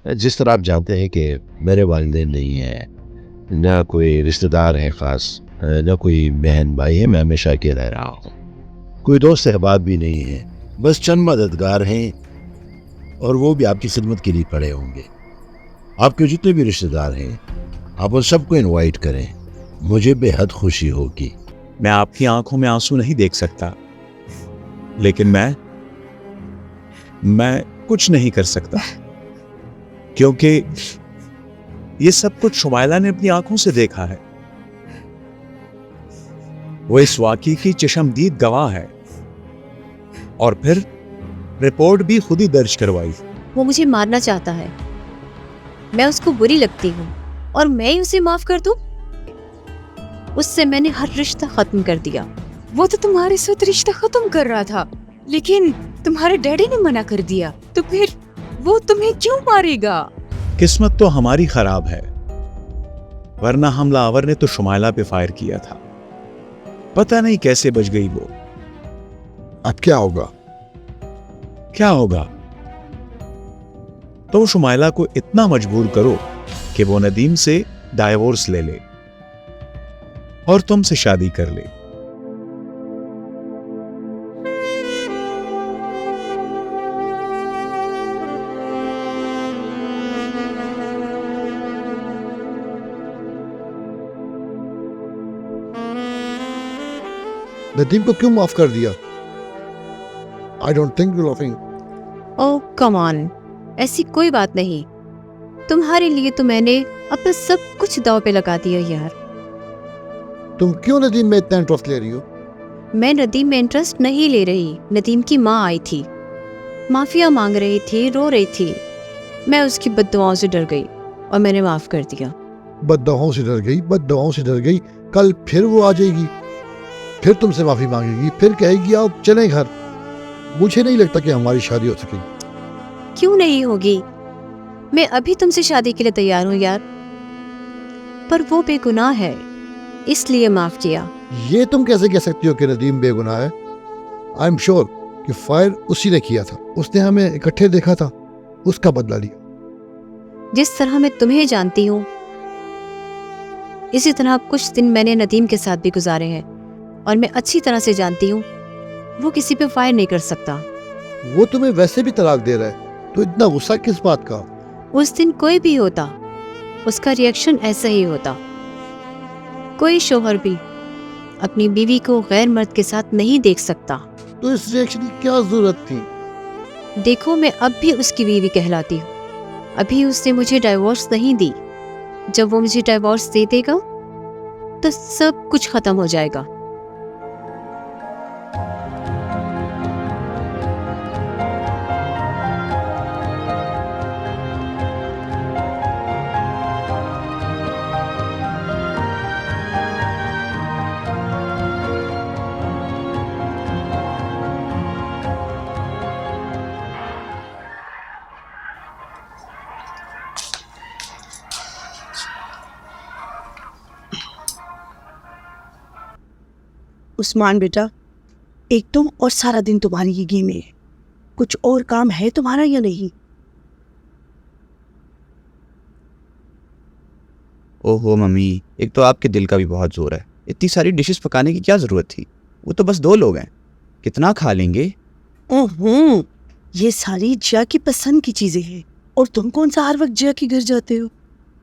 जिस तरह आप जानते हैं कि मेरे वालिदैन नहीं हैं, ना कोई रिश्तेदार हैं ख़ास, ना कोई बहन भाई है, मैं हमेशा अकेला रह रहा हूँ। कोई दोस्त अहबाब भी नहीं है, बस चंद मददगार हैं और वो भी आपकी खिदमत के लिए खड़े होंगे। आपके जितने भी रिश्तेदार हैं, आप उन सबको इनवाइट करें, मुझे बेहद खुशी होगी। मैं आपकी आंखों में आंसू नहीं देख सकता, लेकिन मैं कुछ नहीं कर सकता, क्योंकि ये सब कुछ शुमाइला ने अपनी आंखों से देखा है। वो इस वाक़ई की चशमदीद गवाह है, और फिर रिपोर्ट भी खुद ही दर्ज करवाई। वो मुझे मारना चाहता है, मैं उसको बुरी लगती हूँ और मैं ही उसे माफ कर दूं? उससे मैंने हर रिश्ता खत्म कर दिया। वो तो तुम्हारे साथ रिश्ता खत्म कर रहा था, लेकिन तुम्हारे डैडी ने मना कर दिया, तो फिर वो तुम्हें क्यों मारेगा? किस्मत तो हमारी खराब है, वरना हमलावर ने तो शुमाइला पे फायर किया था। पता नहीं कैसे बच गई वो। अब क्या होगा? क्या होगा? तो शुमाइला को इतना मजबूर करो कि वो नदीम से डाइवोर्स ले ले और तुमसे शादी कर ले। नदीम को क्यों माफ कर दिया? I don't think you loving. Oh come on, ऐसी कोई बात नहीं। तुम्हारे लिए तो मैंने अपना सब कुछ दांव पे लगा दिया यार। तुम क्यों नदीम में इतना इंटरेस्ट ले रही हो? मैं नदीम में इंटरेस्ट नहीं ले रही। नदीम की माँ आई थी, माफिया मांग रही थी, रो रही थी। मैं उसकी बद्दुआओं से डर गई और मैंने माफ कर दिया। बद्दुआओं से डर गई, बद्दुआओं से डर गई। कल फिर वो आ जाएगी, फिर तुमसे माफी मांगेगी, फिर कहेगी आओ चलें घर। मुझे नहीं लगता कि हमारी शादी हो सकेगी। क्यों नहीं होगी? मैं अभी तुमसे शादी के लिए तैयार हूँ यार, पर वो बेगुनाह है, इसलिए माफ किया। ये तुम कैसे कह सकती हो कि नदीम बेगुनाह है? आई एम श्योर कि फायर उसी ने किया था। उसने हमें इकट्ठे देखा था, उसका बदला लिया। जिस तरह मैं तुम्हें जानती हूँ, इसी तरह कुछ दिन मैंने नदीम के साथ भी गुजारे हैं, और मैं अच्छी तरह से जानती हूँ वो किसी पे फायर नहीं कर सकता। वो तुम्हें वैसे भी तलाक दे रहा है, तो इतना गुस्सा किस बात का? उस दिन कोई भी होता, उसका रिएक्शन ऐसा ही होता। कोई शोहर भी अपनी बीवी को गैर मर्द के साथ नहीं देख सकता। तो इस रिएक्शन की क्या जरूरत थी? देखो, मैं अब भी उसकी बीवी कहलाती हूँ। अभी उसने मुझे डाइवोर्स नहीं दी। जब वो मुझे डाइवोर्स दे देगा तो सब कुछ खत्म हो जाएगा। उस्मान बेटा, एक तुम और सारा दिन तुम्हारी ये गेम है। कुछ और काम है तुम्हारा या नहीं? ओहो मम्मी, एक तो आपके दिल का भी बहुत जोर है। इतनी सारी डिशेस पकाने की क्या ज़रूरत थी? वो तो बस 2 लोग हैं, कितना खा लेंगे? ये सारी जिया की पसंद की चीजें हैं, और तुम कौन सा हर वक्त जिया के घर जाते हो?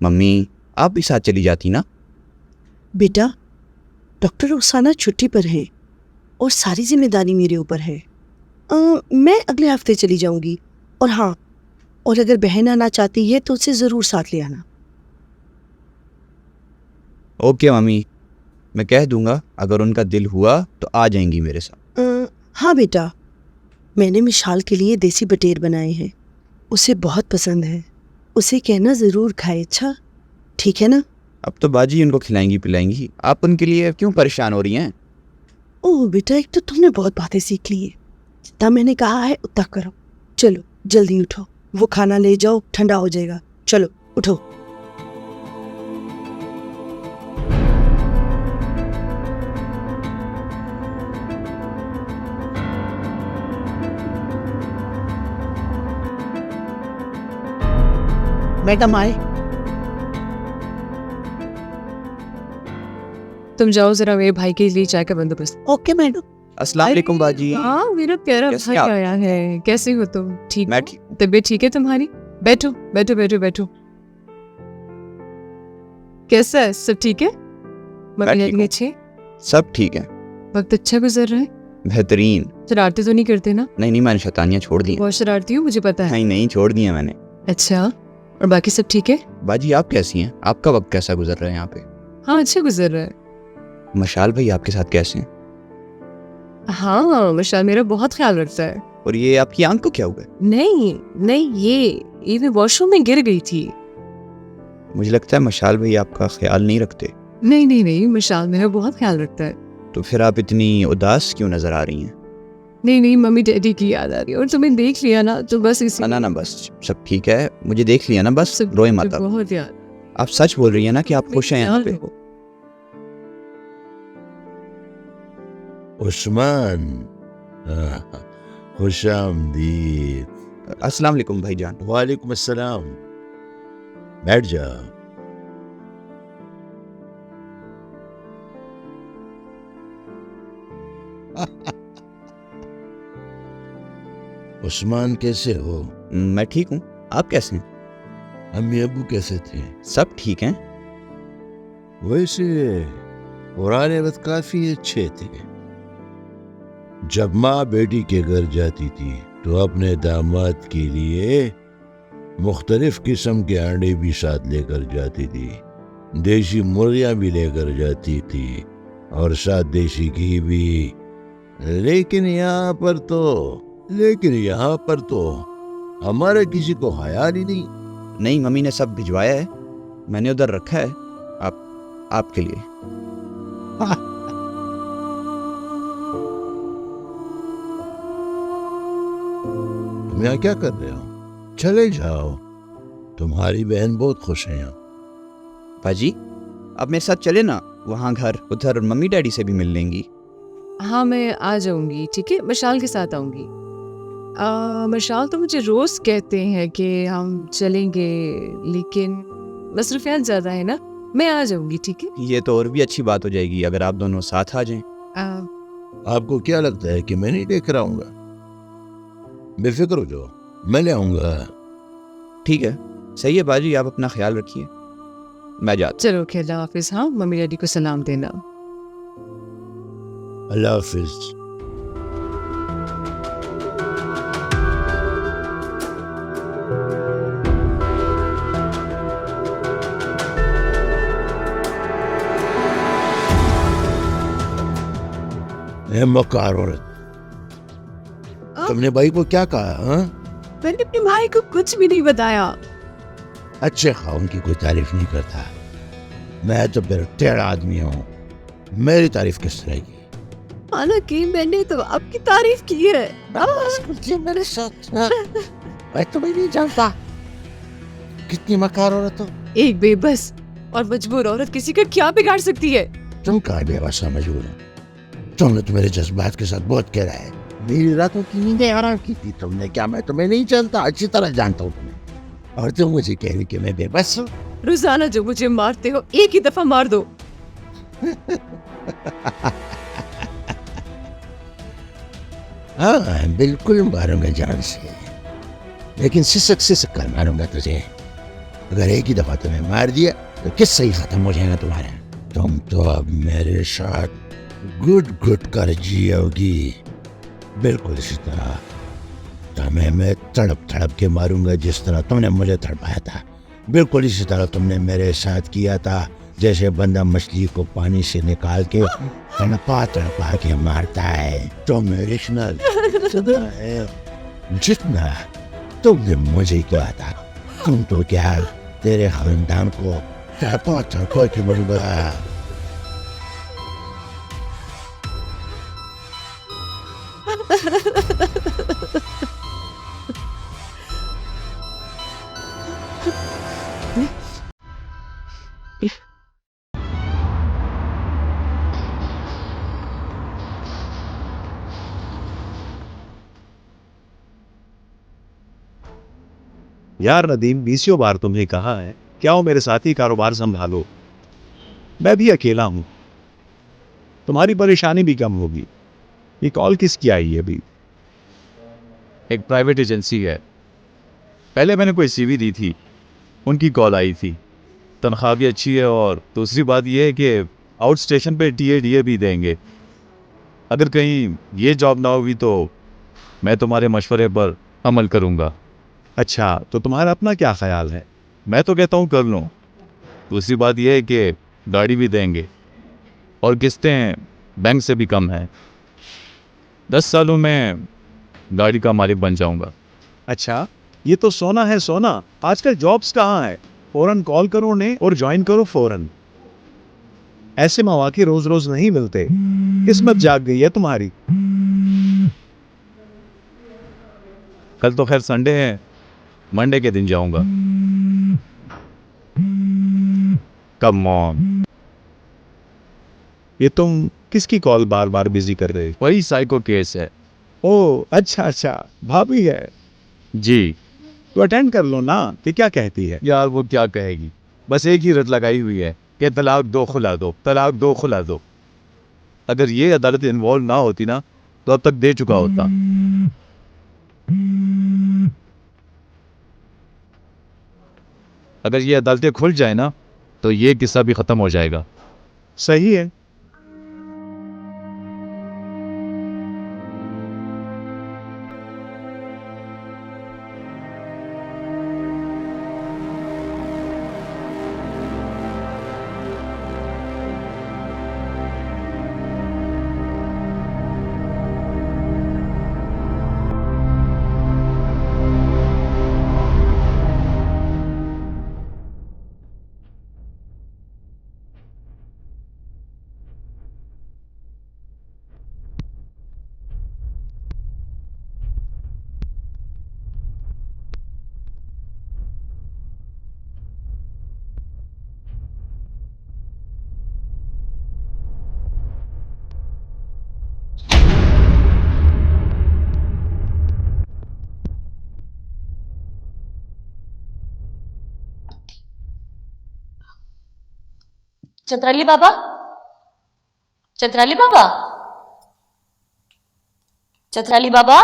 मम्मी, आप भी साथ चली जाती ना। बेटा, डॉक्टर रुखसाना छुट्टी पर है और सारी जिम्मेदारी मेरे ऊपर है। मैं अगले हफ्ते चली जाऊंगी। और हाँ, और अगर बहन आना चाहती है तो उसे ज़रूर साथ ले आना। ओके मम्मी, मैं कह दूंगा, अगर उनका दिल हुआ तो आ जाएंगी मेरे साथ। हाँ बेटा, मैंने मिशाल के लिए देसी बटेर बनाए हैं, उसे बहुत पसंद है। उसे कहना ज़रूर खाए, अच्छा? ठीक है ना? अब तो बाजी उनको खिलाएंगी पिलाएंगी, आप उनके लिए क्यों परेशान हो रही हैं? ओह बेटा, एक तो तुमने बहुत बातें सीख ली है। जितना मैंने कहा है उतना करो। चलो जल्दी उठो, वो खाना ले जाओ, ठंडा हो जाएगा। चलो उठो। मैडम आए। तुम जाओ जरा मेरे भाई के लिए चाय का बंदोबस्त। Okay madam. अस्सलाम वालेकुम बाजी। हाँ मेरा प्यारा कैसे भाई आप? आया है। कैसे हो तुम? ठीक मैं हो? ठीक। तबीयत ठीक है तुम्हारी? बैठो बैठो बैठो बैठो। कैसा है? सब ठीक है? मैं मम्मी ठीक डैडी हूँ। अच्छे? सब ठीक है। वक्त अच्छा गुजर रहा है? बेहतरीन। शरारतें तो नहीं करते ना? नहीं मैंने शैतानियाँ छोड़ दी हैं। बहुत शरारती हो मुझे पता है। नहीं छोड़ दी हैं मैंने। अच्छा, और बाकी सब ठीक है? बाजी आप कैसी हैं? आपका वक्त कैसा गुजर रहा है यहाँ पे? हाँ अच्छा गुजर रहा है। मशाल भाई आपके साथ कैसे हैं? हाँ मशाल मेरा बहुत ख्याल रखता है। और ये आपकी आंख को क्या हुआ है? नहीं नहीं, ये मैं वॉशरूम में गिर गई थी। मुझे लगता है मशाल भाई आपका ख्याल नहीं रखते। नहीं नहीं नहीं, मशाल मेरा बहुत ख्याल रखता है। तो फिर आप इतनी उदास क्यों नजर आ रही हैं? नहीं नहीं, मम्मी डैडी की याद आ रही है और तुम्हें देख लिया ना तो बस इसी ना बस सब ठीक है, मुझे देख लिया ना, बस सब- रोए मत आप। बहुत याद। आप सच बोल रही हैं ना कि आप खुश हैं यहाँ पे? उस्मान, खुश आमदीद। अस्सलाम वालेकुम भाईजान। वालेकुम अस्सलाम। बैठ जा। उस्मान कैसे हो? मैं ठीक हूँ, आप कैसे हैं? अम्मी अब्बू कैसे थे? सब ठीक हैं। वैसे पुराने वक्त काफी अच्छे थे। जब माँ बेटी के घर जाती थी तो अपने दामाद के लिए मुख्तलिफ किस्म के अंडे भी साथ लेकर जाती थी, देसी मुर्गियाँ भी लेकर जाती थी और साथ देसी घी भी। लेकिन यहाँ पर तो हमारे किसी को ख्याल ही नहीं। नहीं मम्मी ने सब भिजवाया है, मैंने उधर रखा है आपके लिए। तुम यहाँ क्या कर रहे हो? चले जाओ, तुम्हारी बहन बहुत खुश है यहाँ। बाजी अब मेरे साथ चले ना वहाँ घर, उधर मम्मी डैडी से भी मिल लेंगी। हाँ मैं आ जाऊंगी, ठीक है, मशाल के साथ आऊंगी। मशाल तो मुझे रोज कहते हैं कि हम चलेंगे, लेकिन मसरूफियात ज्यादा है ना। मैं आ जाऊंगी, ठीक है। ये तो और भी अच्छी बात हो जाएगी अगर आप दोनों साथ आ जाएं। आपको क्या लगता है कि मैं नहीं लेकर आऊंगा? बेफिक्र हो जाओ, मैं ले आऊंगा। ठीक है, सही है बाजी, आप अपना ख्याल रखिए, मैं जाता। चलो ओके, अल्लाह हाफिज। हाँ मम्मी डैडी को सलाम देना। अल्लाह हाफिज। मकार औरत, तुमने भाई को क्या कहा? हाँ, मैंने अपने भाई को कुछ भी नहीं बताया। अच्छे खाउन की कोई तारीफ नहीं करता। मैं तो फिर टेढ़ा आदमी हूँ, मेरी तारीफ किस तरह की? हालांकि मैंने तो आपकी तारीफ की है। मेरे साथ मैं तुम्हें नहीं जानता। कितनी मकार औरत हो। एक बेबस और मजबूर औरत किसी का क्या बिगाड़ सकती है? तुम कहाँ बेवसा मजबूर हो? तुमने तो मेरे जज्बात के साथ बहुत कह रहा है। मेरी रातों की नींदें हराम की थी तुमने। क्या मैं तुम्हें नहीं जानता? अच्छी तरह जानता हूँ तुम्हें। और तुम मुझे कह रही कि मैं बेबस हूँ। रोजाना जो मुझे मारते हो, एक ही दफा मार दो। हाँ बिल्कुल मारूंगा जान से, लेकिन सिसक सिसक कर मारूंगा तुझे। अगर एक ही दफा तुम्हें मार दिया तो किस्सा ही खत्म हो जाएगा तुम्हारा। तुम तो अब मेरे साथ घुट घुट कर जियोगी, बिल्कुल इसी तरह। तुम्हें मैं तड़प तड़प के मारूंगा जिस तरह तुमने मुझे तड़पाया था। बिल्कुल इसी तरह तुमने मेरे साथ किया था, जैसे बंदा मछली को पानी से निकाल के तड़पा तड़पा के मारता है। तो मेरे जितना तुमने मुझे किया था, तुम तो क्या तेरे खानदान को तड़पा तड़पा के मरूंगा। यार नदीम, बीसियों बार तुम्हें कहा है कि आओ मेरे साथ ही कारोबार संभालो। मैं भी अकेला हूं, तुम्हारी परेशानी भी कम होगी। ये कॉल किसकी आई है अभी? एक प्राइवेट एजेंसी है। पहले मैंने कोई सीवी दी थी, उनकी कॉल आई थी। तनख्वाह भी अच्छी है और दूसरी बात यह है कि आउट स्टेशन पे टीए भी देंगे। अगर कहीं ये जॉब ना होगी तो मैं तुम्हारे मशवरे पर अमल करूँगा। अच्छा, तो तुम्हारा अपना क्या ख्याल है? मैं तो कहता हूँ कर लो। दूसरी बात यह है कि गाड़ी भी देंगे और किस्तें बैंक से भी कम है। 10 सालों में गाड़ी का मालिक बन जाऊँगा। अच्छा, ये तो सोना है सोना। आजकल जॉब्स कहाँ है? फौरन कॉल करो उन्हें और ज्वाइन करो फौरन। ऐसे मौके रोज रोज नहीं मिलते। किस्मत जाग गई है तुम्हारी। कल तो खैर संडे है, मंडे के दिन जाऊँगा। Come on. ये तुम किसकी कॉल बार बार बिजी कर रहे? वही साइको केस है। ओ अच्छा अच्छा, भाभी है। जी। तो अटेंड कर लो ना। ये क्या कहती है? यार वो क्या कहेगी, बस एक ही रट लगाई हुई है कि तलाक दो खुला दो, तलाक दो खुला दो। अगर ये अदालत इन्वॉल्व ना होती ना तो अब तक दे चुका होता। अगर ये अदालतें खुल जाए ना तो ये किस्सा भी खत्म हो जाएगा। सही है। चंद्राली बाबा, चंद्राली बाबा, चंद्राली बाबा।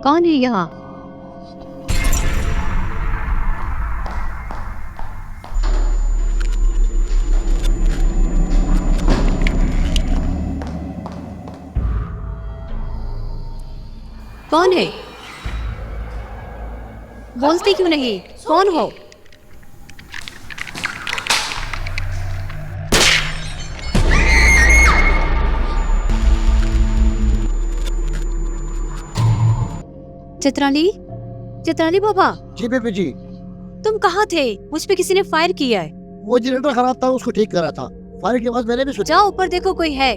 कौन है यहाँ? कौन है? बोलती क्यों नहीं? कौन हो? चित्राली, चित्राली बाबा, जी बेबी जी, तुम कहाँ थे? मुझ पे किसी ने फायर किया है। वो जनरेटर खराब था, उसको ठीक करा था। फायर के बाद मैंने भी सोचा। जाओ ऊपर देखो, कोई है।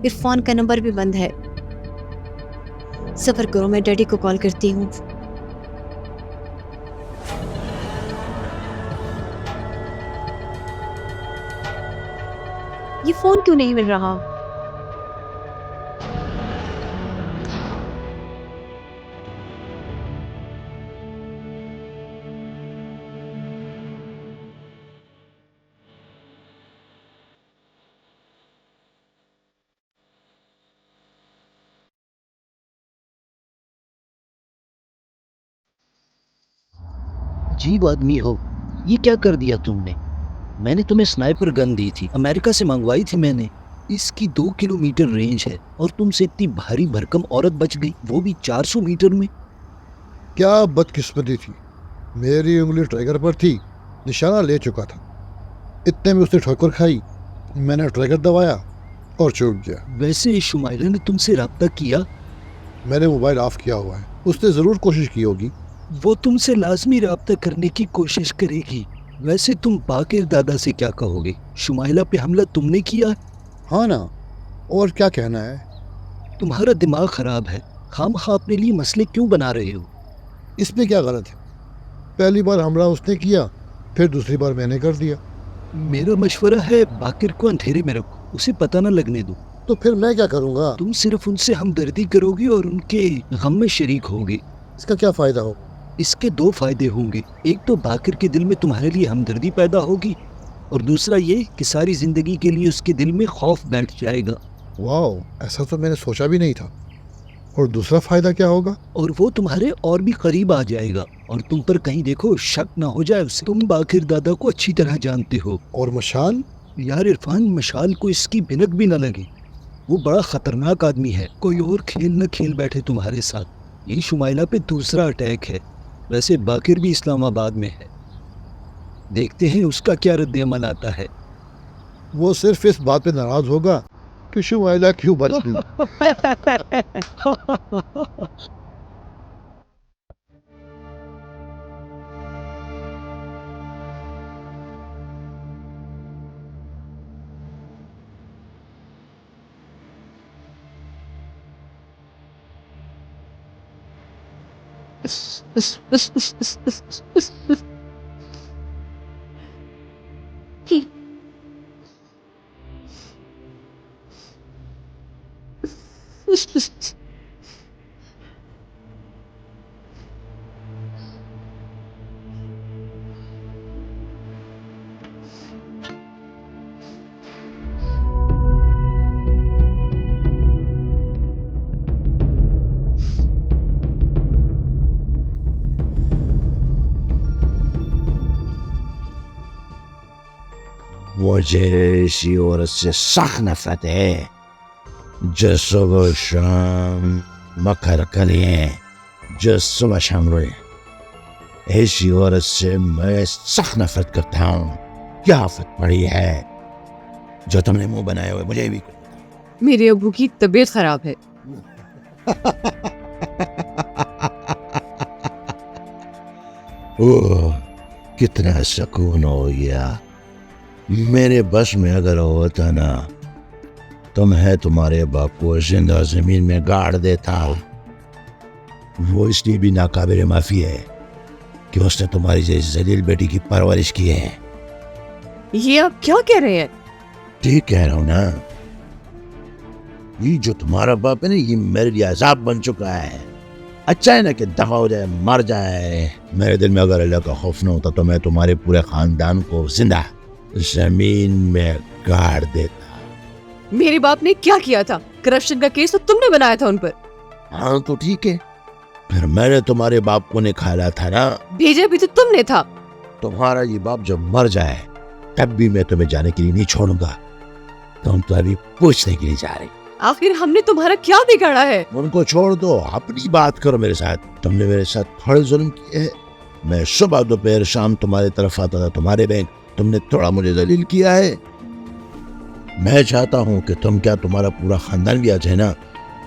इरफान का नंबर भी बंद है। सफर करो, मैं डैडी को कॉल करती हूँ। ये फोन क्यों नहीं मिल रहा? अजीब आदमी हो, ये क्या कर दिया तुमने? मैंने तुम्हें स्नाइपर गन दी थी, अमेरिका से मंगवाई थी मैंने। इसकी 2 किलोमीटर रेंज है और तुमसे इतनी भारी भरकम औरत बच गई, वो भी 400 मीटर में। क्या बदकिस्मती थी, मेरी उंगली ट्रैगर पर थी, निशाना ले चुका था। इतने में उसने ठोकर खाई, मैंने ट्रैगर दबाया और चूक गया। वैसे शुमाइला ने तुमसे रब्ता किया? मैंने मोबाइल ऑफ किया हुआ है, उसने ज़रूर कोशिश की होगी। वो तुमसे लाजमी रब्ता करने की कोशिश करेगी। वैसे तुम बाकिर दादा से क्या कहोगे? शुमाइला पे हमला तुमने किया? हाँ ना, और क्या कहना है। तुम्हारा दिमाग खराब है, खामखा अपने लिए मसले क्यों बना रहे हो? इसमें क्या गलत है? पहली बार हमला उसने किया, फिर दूसरी बार मैंने कर दिया। मेरा मशवरा है बाकिर को अंधेरे में रखो, उसे पता न लगने दो। तो फिर मैं क्या करूँगा? तुम सिर्फ उनसे हमदर्दी करोगे और उनके गम में शरीक होगे। इसका क्या फ़ायदा हो? इसके 2 फायदे होंगे। एक तो बाकिर के दिल में तुम्हारे लिए हमदर्दी पैदा होगी और दूसरा ये कि सारी जिंदगी के लिए उसके दिल में खौफ बैठ जाएगा। वाह, ऐसा तो मैंने सोचा भी नहीं था। और दूसरा फ़ायदा क्या होगा? और वो तुम्हारे और भी करीब आ जाएगा और तुम पर कहीं देखो शक ना हो जाए उसे। तुम बाकिर दादा को अच्छी तरह जानते हो। और मशाल? यार इरफान, मशाल को इसकी भिनक भी न लगे। वो बड़ा खतरनाक आदमी है, कोई और खेल न खेल बैठे तुम्हारे साथ। ये शुमाइला पे दूसरा अटैक है। वैसे बाकिर भी इस्लामाबाद में है, देखते हैं उसका क्या रद्द-ए-अमल आता है। वो सिर्फ इस बात पे नाराज़ होगा कि शुमाइला क्यों बच गई। मुझे इसी औरत से सख्त नफरत है जो सुबह शाम मकर कलिए, जो सुबह शाम रोए। ऐसी औरत से मैं सख्त नफरत करता हूँ। क्या आफत पड़ी है जो तुमने मुंह बनाए हुए? मुझे भी मेरे अबू की तबीयत खराब है। ओह, कितना सुकून हो गया। मेरे बस में अगर होता ना तो मैं तुम्हारे बाप को जिंदा जमीन में गाड़ देता। वो इसलिए भी नाकाबिल माफी है कि उसने तुम्हारी जैसी जलील बेटी की परवरिश की है। ये आप क्या कह रहे हैं? ठीक कह रहा हूं ना। ये जो तुम्हारा बाप है ना, ये मेरे लिए अजाब बन चुका है। अच्छा है ना कि दफा हो जाए, मर जाए। मेरे दिल में अगर अल्लाह का खौफ न होता तो मैं तुम्हारे पूरे खानदान को जिंदा जमीन में गाड़ देता। मेरे बाप ने क्या किया था? करप्शन का केस तो तुमने बनाया था उन पर। हाँ तो ठीक है, फिर मैंने तुम्हारे बाप को निकाला था ना। भेजा भी तो तुमने था। तुम्हारा ये बाप जब मर जाए तब भी मैं तुम्हें जाने के लिए नहीं छोड़ूंगा। तुम तो अभी पूछने के लिए जा रही। आखिर हमने तुम्हारा क्या बिगाड़ा है? उनको छोड़ दो, अपनी बात करो मेरे साथ। तुमने मेरे साथ थोड़े जुल्म किए हैं। मैं सुबह दोपहर शाम तुम्हारे तरफ आता था, तुम्हारे बैंक। तुमने थोड़ा मुझे जलील किया है। मैं चाहता हूँ कि तुम क्या तुम्हारा पूरा खानदान भी आ जाए ना,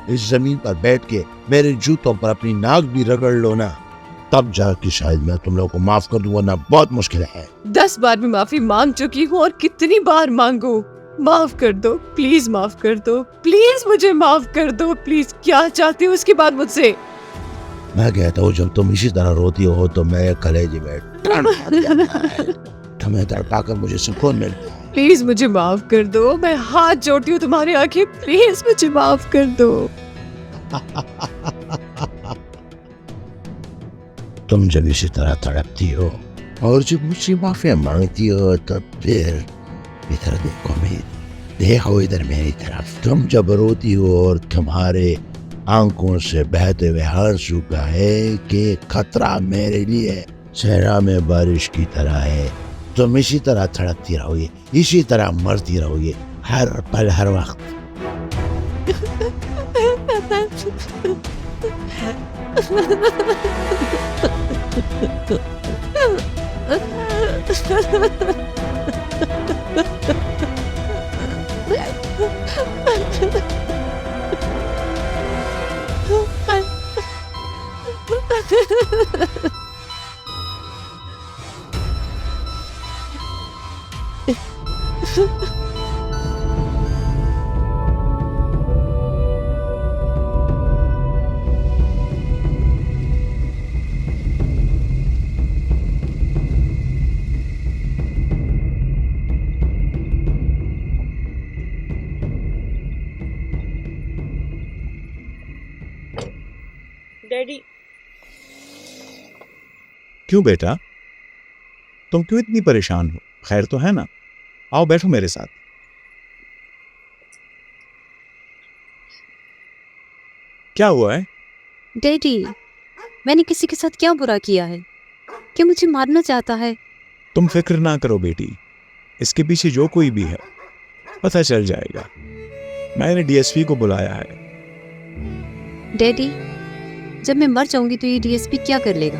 इस जमीन पर बैठ के मेरे जूतों पर अपनी नाक भी रगड़ लो ना, तब जाके शायद मैं तुम लोगों को माफ कर दूं, वरना बहुत मुश्किल है। 10 बार भी माफी मांग चुकी हूँ और कितनी बार मांगू। माफ कर दो प्लीज, माफ कर दो प्लीज, मुझे माफ कर दो प्लीज। क्या चाहते हो उसके बाद मुझसे? मैं कहता हूँ जब तुम इसी तरह रोती हो तो मैं कलेजे में तुम्हें तड़पा कर मुझे सुकून मिलता है। प्लीज मुझे माफ कर दो, मैं हाथ जोड़ती हूँ तुम्हारे आगे, प्लीज मुझे माफ कर दो। तुम जब इसी तरह तड़पती हो और जब मुझसे माफी मांगती हो तो फिर इधर देखो इधर मेरी तरफ। तुम जब रोती हो और तुम्हारे आंखों से बहते हुए आंसू का है कि खतरा मेरे लिए सहरा में बारिश की तरह है, तुम इसी तरह तड़पती रहोगे, इसी तरह मरती रहोगे। हर पल हर वक्त। डैडी, क्यों बेटा, तुम क्यों इतनी परेशान हो? खैर तो है ना? आओ बैठो मेरे साथ। क्या हुआ है? डैडी, मैंने किसी के साथ क्या बुरा किया है? क्या मुझे मारना चाहता है? तुम फिक्र ना करो बेटी, इसके पीछे जो कोई भी है पता चल जाएगा। मैंने डीएसपी को बुलाया है। डैडी, जब मैं मर जाऊंगी तो ये डीएसपी क्या कर लेगा?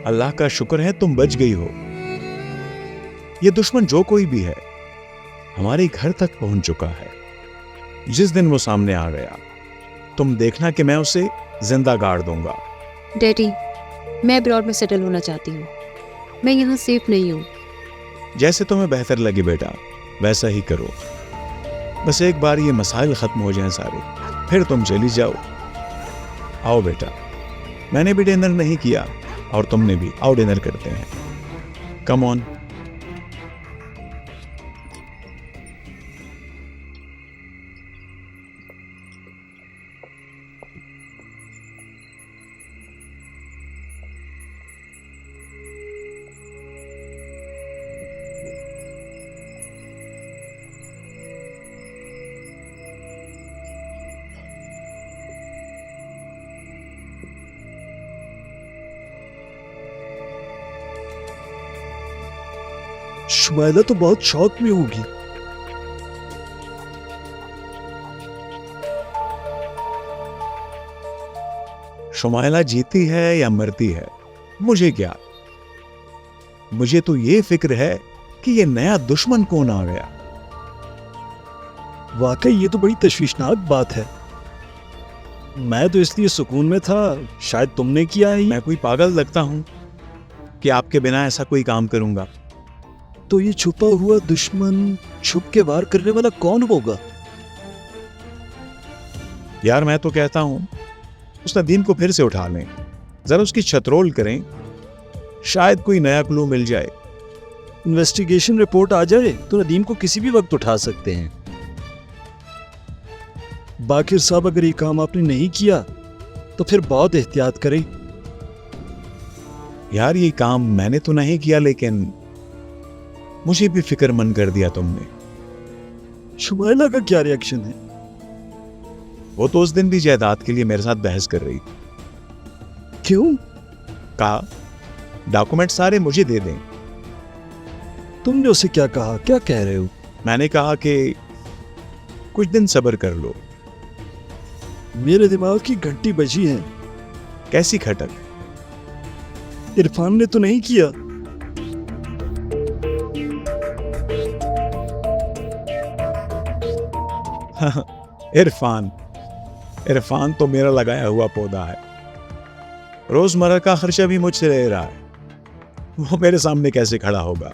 अल्लाह का शुक्र है तुम बच गई हो। ये दुश्मन जो कोई भी है हमारे घर तक पहुंच चुका है। जिस दिन वो सामने आ गया तुम देखना कि मैं उसे जिंदा गाड़ दूंगा। डैडी, मैं अब्रॉड में सेटल होना चाहती हूँ। मैं यहाँ सेफ नहीं हूँ। जैसे तुम्हें बेहतर लगे बेटा वैसा ही करो। बस एक बार ये मसाइल खत्म हो जाएं सारे, फिर तुम चली जाओ। आओ बेटा, मैंने भी डिनर नहीं किया और तुमने भी। आओ डिनर करते हैं। Come on. शुमाइला तो बहुत शौक में होगी। शुमाइला जीती है या मरती है मुझे क्या। मुझे तो ये फिक्र है कि ये नया दुश्मन कौन आ गया। वाकई ये तो बड़ी तशवीशनाक बात है। मैं तो इसलिए सुकून में था, शायद तुमने किया है। मैं कोई पागल लगता हूं कि आपके बिना ऐसा कोई काम करूंगा? तो ये छुपा हुआ दुश्मन छुप के वार करने वाला कौन होगा? यार मैं तो कहता हूं उस नदीम को फिर से उठा लें, जरा उसकी छतरोल करें, शायद कोई नया क्लू मिल जाए। इन्वेस्टिगेशन रिपोर्ट आ जाए तो नदीम को किसी भी वक्त उठा सकते हैं। बाकिर साहब, अगर ये काम आपने नहीं किया तो फिर बहुत एहतियात करें। यार ये काम मैंने तो नहीं किया, लेकिन मुझे भी फिक्रमंद कर दिया तुमने। शुमाइला का क्या रिएक्शन है? वो तो उस दिन भी जायदाद के लिए मेरे साथ बहस कर रही। क्यों? कहा डॉक्यूमेंट सारे मुझे दे दें। तुमने उसे क्या कहा? क्या कह रहे हो? मैंने कहा कि कुछ दिन सब्र कर लो। मेरे दिमाग की घंटी बजी है। कैसी खटक? इरफान ने तो नहीं किया? इरफान तो मेरा लगाया हुआ पौधा है। रोजमर्रा का खर्चा भी मुझसे ले रहा है, वो मेरे सामने कैसे खड़ा होगा?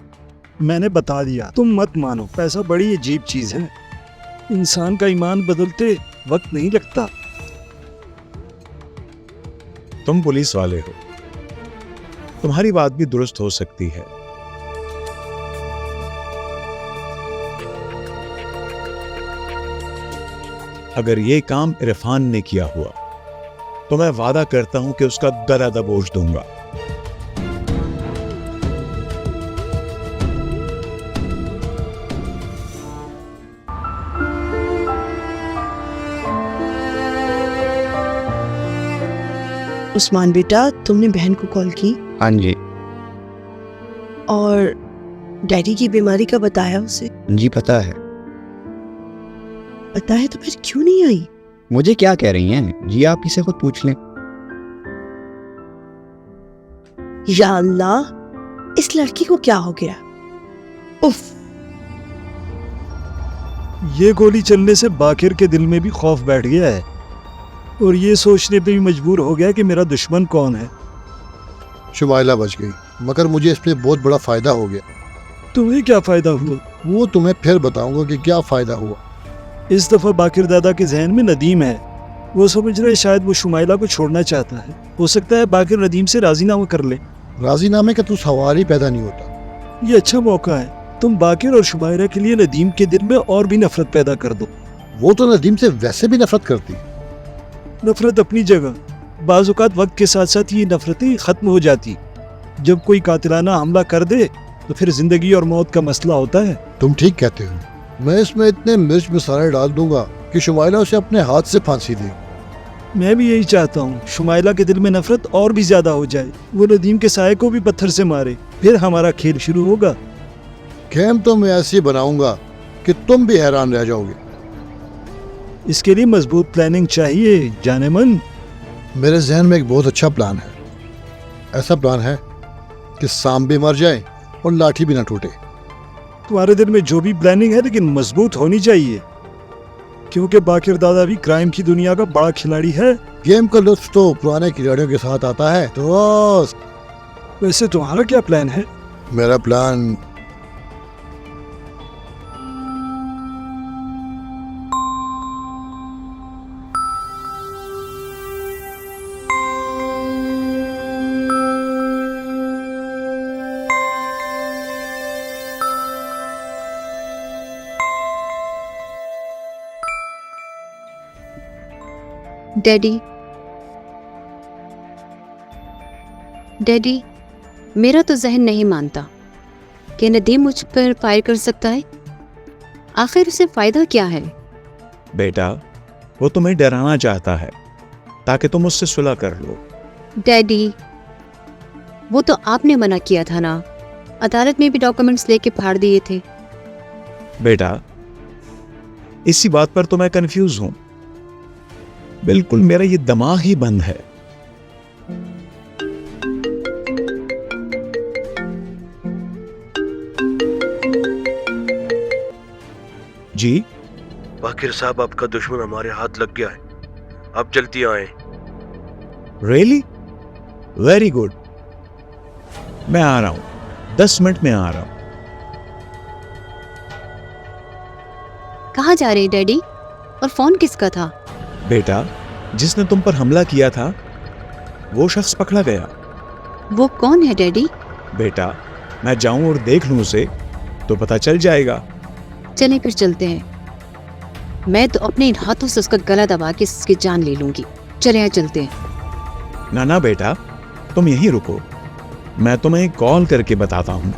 मैंने बता दिया, तुम मत मानो। पैसा बड़ी अजीब चीज है। इंसान का ईमान बदलते वक्त नहीं लगता। तुम पुलिस वाले हो, तुम्हारी बात भी दुरुस्त हो सकती है। अगर ये काम इरफान ने किया हुआ तो मैं वादा करता हूं कि उसका गला दबोच दूंगा। उस्मान बेटा, तुमने बहन को कॉल की हाँ जी। और डैडी की बीमारी का बताया उसे? जी पता है। पता है तो फिर क्यों नहीं आई? मुझे क्या कह रही हैं जी, आप इसे खुद पूछ लें। या अल्लाह, इस लड़की को क्या हो गया? उफ, ये गोली चलने से बाकिर के दिल में भी खौफ बैठ गया है और ये सोचने पे भी मजबूर हो गया कि मेरा दुश्मन कौन है। शुमाइला बच गई, मगर मुझे इसमें बहुत बड़ा फ़ायदा हो गया। तुम्हें क्या फ़ायदा हुआ? वो तुम्हें फिर बताऊंगा कि क्या फ़ायदा हुआ। इस दफ़ा बाकिर दादा के जहन में नदीम है। वो समझ रहे शायद वो शुमाइला को छोड़ना चाहता है। हो सकता है बाकिर नदीम से राजीनामा कर ले। राजीनामे का तो सवाल ही पैदा नहीं होता। ये अच्छा मौका है, तुम बाकिर और शुमाइरा के लिए नदीम के दिल में और भी नफरत पैदा कर दो। वो तो नदीम से वैसे भी नफरत करती। नफरत अपनी जगह, बाज़ औक़ात वक्त के साथ साथ ये नफरतें ख़त्म हो जाती। जब कोई कातिलाना हमला कर दे तो फिर जिंदगी और मौत का मसला होता है। तुम ठीक कहते हो। मैं इसमें इतने मिर्च मसाले डाल दूंगा कि शुमाइला उसे अपने हाथ से फांसी दे। मैं भी यही चाहता हूँ, शुमाइला के दिल में नफरत और भी ज्यादा हो जाए, वो नदीम के साये को भी पत्थर से मारे, फिर हमारा खेल शुरू होगा। गेम तो मैं ऐसे बनाऊंगा कि तुम भी हैरान रह जाओगे। इसके लिए मजबूत प्लानिंग चाहिए जाने मन। मेरे जहन में एक बहुत अच्छा प्लान है। ऐसा प्लान है कि सांप भी मर जाए और लाठी भी ना टूटे। तुम्हारे दिल में जो भी प्लानिंग है लेकिन मजबूत होनी चाहिए, क्योंकि बाकिर दादा भी क्राइम की दुनिया का बड़ा खिलाड़ी है। गेम का लुत्फ तो पुराने खिलाड़ियों के साथ आता है दोस्त। वैसे तुम्हारा क्या प्लान है? मेरा प्लान डैडी, डैडी, मेरा तो जहन नहीं मानता कि नदीम मुझ पर फायर कर सकता है। आखिर उसे फायदा क्या है? बेटा, वो तुम्हें डराना चाहता है ताकि तुम उससे सुलह कर लो। डैडी, वो तो आपने मना किया था ना, अदालत में भी डॉक्यूमेंट्स लेके फाड़ दिए थे। बेटा, इसी बात पर तो मैं कंफ्यूज हूं। बिल्कुल मेरा ये दिमाग ही बंद है। जी बाकिर साहब, आपका दुश्मन हमारे हाथ लग गया है, आप जल्दी आए। रियली? वेरी गुड, मैं आ रहा हूं, 10 मिनट में आ रहा हूं। कहाँ जा रहे डैडी? और फोन किसका था? बेटा, जिसने तुम पर हमला किया था वो शख्स पकड़ा गया। वो कौन है डैडी? बेटा, मैं जाऊं और देख लूं उसे तो पता चल जाएगा। चलें फिर चलते हैं। मैं तो अपने इन हाथों से उसका गला दबा के इसकी जान ले लूंगी। चले यहाँ चलते हैं। ना ना बेटा, तुम यहीं रुको, मैं तुम्हें कॉल करके बताता हूं।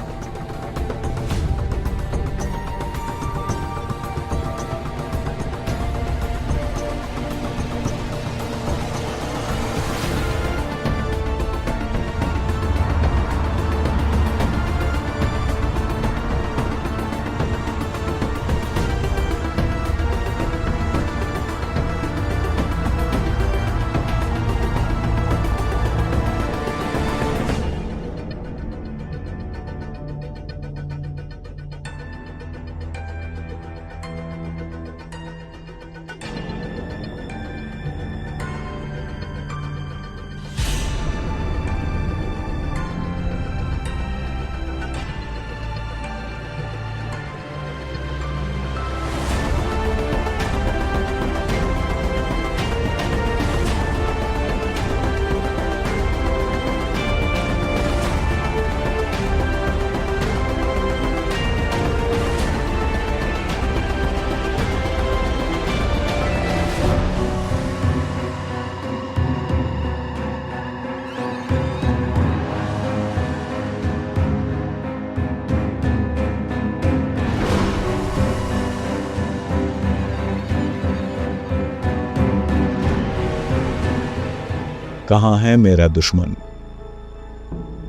कहाँ है मेरा दुश्मन?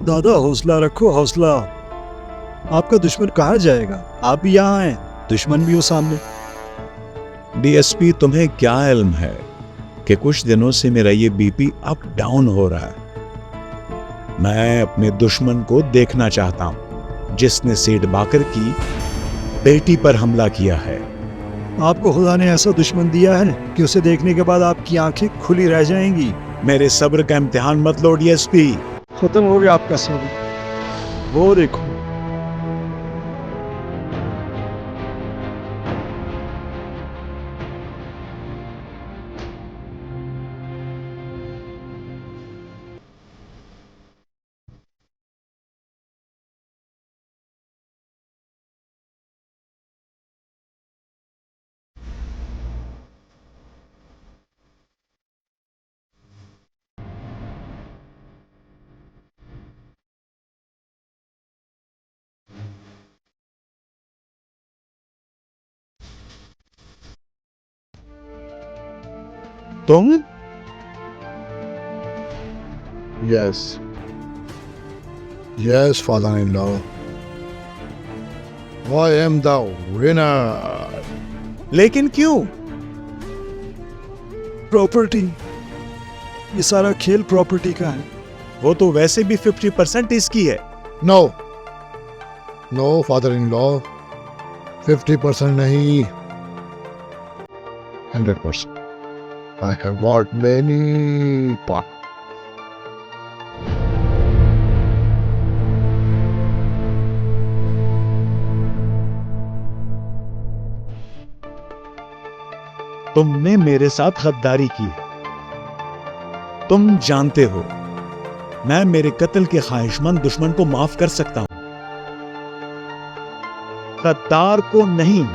दादा हौसला रखो, हौसला। आपका दुश्मन कहाँ जाएगा? आप भी यहाँ हैं, दुश्मन भी हो सामने। डीएसपी, तुम्हें क्या इल्म है कि कुछ दिनों से मेरा ये बीपी अप डाउन हो रहा है। मैं अपने दुश्मन को देखना चाहता हूं, जिसने सेठ बाकर की बेटी पर हमला किया है। आपको खुदा ने ऐसा दुश्मन दिया है कि उसे देखने के बाद आपकी आंखें खुली रह जाएंगी। मेरे सब्र का इम्तिहान मत लो डीएसपी। खत्म हो गया आपका सब्र। वो देखो, तुम? Yes. Yes, father-in-law. I am the winner. लेकिन क्यों? प्रॉपर्टी, ये सारा खेल प्रॉपर्टी का है। वो तो वैसे भी 50% इसकी है। No. No, father-in-law. 50% नहीं. 100%. I have got many parts. तुमने मेरे साथ गद्दारी की। तुम जानते हो मैं मेरे कत्ल के ख्वाहिशमंद दुश्मन को माफ कर सकता हूं, गद्दार को नहीं।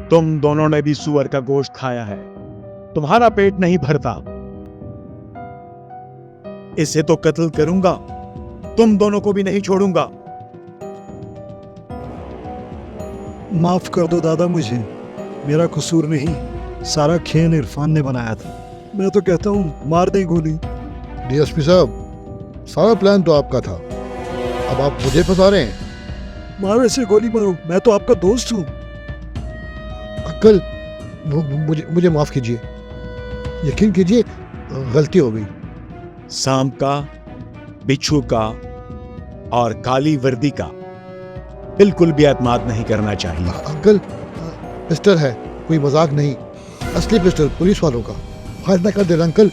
तुम दोनों ने भी सुअर का गोश्त खाया है, तुम्हारा पेट नहीं भरता। इसे तो कत्ल करूंगा, तुम दोनों को भी नहीं छोड़ूंगा। माफ कर दो दादा, मुझे मेरा कसूर नहीं, सारा खेल इरफान ने बनाया था। मैं तो कहता हूँ मार दे गोली। डीएसपी साहब, सारा प्लान तो आपका था, अब आप मुझे फंसा रहे हैं। मारो ऐसे, गोली मारो, मैं तो आपका दोस्त हूँ। अंकल, मुझे माफ कीजिए, यकीन कीजिए गलती हो गई। सांप का, बिच्छू का और काली वर्दी का बिल्कुल भी एतमाद नहीं करना चाहिए। अंकल, पिस्टल है, कोई मजाक नहीं, असली पिस्टल पुलिस वालों का। फायर ना कर देना अंकल।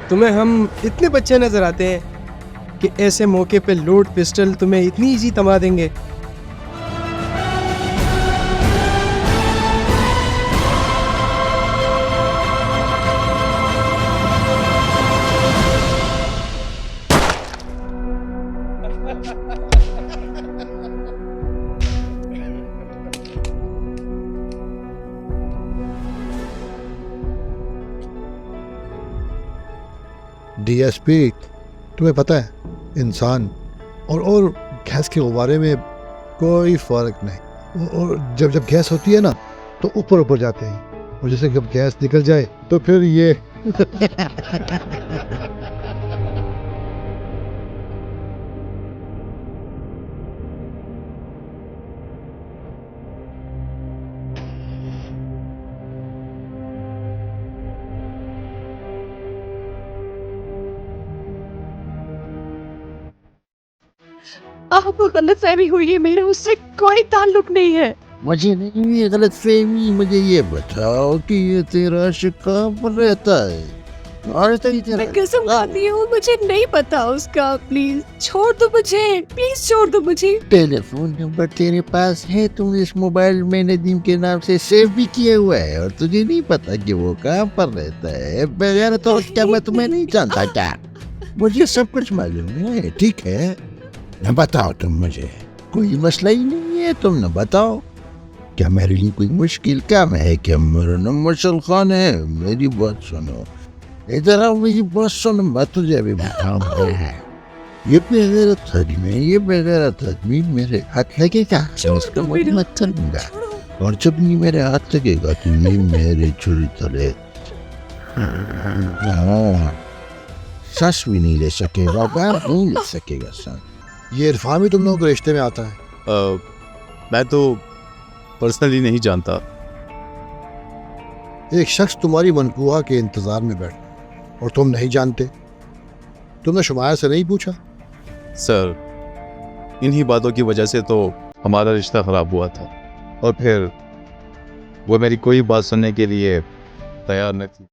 तुम्हें हम इतने बच्चे नजर आते हैं कि ऐसे मौके पे लोड पिस्टल तुम्हें इतनी इजी थमा देंगे। डीएसपी, तुम्हें पता है इंसान और गैस के गुब्बारे में कोई फर्क नहीं। और जब गैस होती है ना तो ऊपर ऊपर जाते हैं, और जैसे जब गैस निकल जाए तो फिर ये आपको गलतफहमी हुई है, मेरा उससे कोई ताल्लुक नहीं है। मुझे नहीं ये गलतफहमी, मुझे ये बताओ कि ये तेरा आशिक कहाँ पर रहता है? और मैं कसम खाती हूँ, मुझे नहीं पता उसका। प्लीज छोड़ दो मुझे, प्लीज छोड़ दो मुझे। टेलीफोन नंबर तेरे पास है, तुमने इस मोबाइल में नदीम के नाम से सेव भी किया हुआ है, और तुझे नहीं पता कि वो कहाँ पर रहता है? बगैर तो क्या मैं तुम्हें नहीं जानता क्या? मुझे सब कुछ मालूम है, ठीक है? न बताओ तुम मुझे, कोई मसला ही नहीं है, तुम न बताओ। क्या मेरे लिए कोई मुश्किल काम है? क्या मेरा नाम मशल खान है? मेरी बात सुनो, इधर आओ, मेरी बात सुनो, मैं तुझे अभी बताऊंगा। ये बेगैरत आदमी, ये बेगैरत आदमी मेरे हाथ लगेगा तो उसका मुझे मत चलूंगा, और जब नहीं मेरे हाथ लगेगा तो ये मेरे छुरी तले सांस भी नहीं ले सकेगा, बाहर नहीं ले सकेगा सांस। ये इरफान भी तुम लोगों के रिश्ते में आता है? मैं तो पर्सनली नहीं जानता। एक शख्स तुम्हारी मनकूहा के इंतजार में बैठा और तुम नहीं जानते। तुमने शुमाया से नहीं पूछा? सर, इन्हीं बातों की वजह से तो हमारा रिश्ता खराब हुआ था, और फिर वो मेरी कोई बात सुनने के लिए तैयार न थी।